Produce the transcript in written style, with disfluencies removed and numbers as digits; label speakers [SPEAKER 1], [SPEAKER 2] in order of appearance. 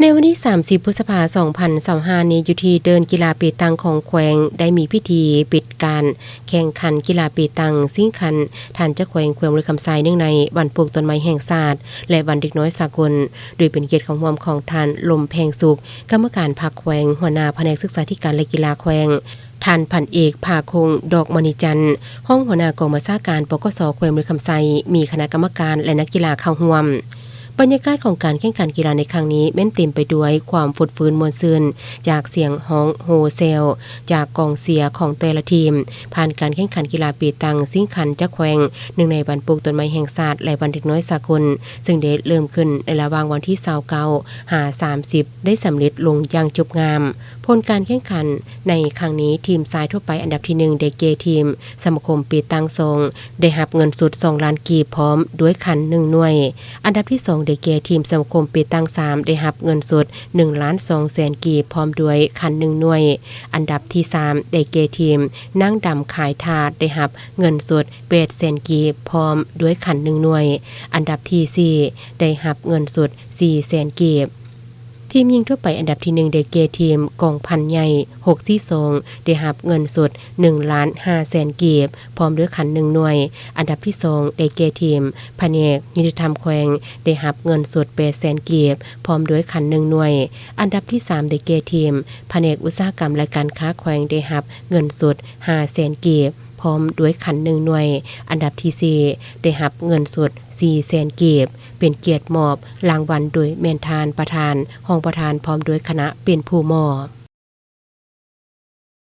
[SPEAKER 1] ในวันที่30พฤษภาคม2025นี้อยู่ที่เดินกีฬาเปตังของแขวงได้มีพิธีปิดการแข่งขันกีฬาเปตังซิ่งคันท่านเจ้าแขวงบริคำไซเนื่องในวันปลูกต้นไม้แห่งชาติและวันเด็กน้อยสากลโดยเป็นเกียรติของร่วมของท่านลมแพงสุขกรรมการภาคแขวงหัวหน้าแผนกศึกษาธิการและกีฬาแขวงท่านพันเอกภาคงดอกมณีจันทร์ห้องหัวหน้ากองบัญชาการปกส.แขวงบริคำไซมีคณะกรรมการและนักกีฬาเข้าร่วมบรรยากาศของการแข่งขันกีฬาในครั้งนี้แม้นเต็มไปด้วยความฟุดฟื้นมวลซื่นจากเสียงฮ้องโฮเซลจากกองเชียร์ของแต่ละทีมผ่านการแข่งขันกีฬาเปตังซิ่งคันจักแขวงหนึ่งในวันปลูกต้นไม้แห่งชาติและวันเด็กน้อยสากลซึ่งได้เริ่มขึ้นในระหว่างวันที่29หา30ได้สำเร็จลงอย่างจบงามผลการแข่งขันในครั้งนี้ทีมชายทั่วไปอันดับที่1ได้แก่ทีมสมาคมเปตัง2ได้รับเงินสุด2ล้านกีบพร้อมด้วยคัน1หน่วยอันดับที่2ได้แก่ทีมสมาคมเปตัง3ได้รับเงินสด1ล้าน2แสนกีบพร้อมด้วยคัน1หน่วยอันดับที่3ได้แก่ทีมนั่งดำขายถาดได้รับเงินสด8แสนกีบพร้อมด้วยคัน1หน่วยอันดับที่4ได้รับเงินสด4แสนกีบทีมยิงทั่วไปอันดับที่1ได้แก่ทีมกองพันใหญ่642ได้รับเงินสด1ล้าน5แสนกีบพร้อมด้วยคัน1หน่วยอันดับที่2ได้แก่ทีมแผนกยุติธรรมแขวงได้รับเงินสด8แสนกีบพร้อมด้วยคัน1หน่วยอันดับที่3ได้แก่ทีมแผนกอุตสาหกรรมและการค้าแขวงได้รับเงินสด5แสนกีบพร้อมด้วยคัน1หน่วยอันดับที่4ได้รับเงินสด4แสนกีบเป็นเกียรติมอบรางวัลโดยแม่นทานประธานห้องประธานพร้อมด้วยคณะเป็นผู้มอบ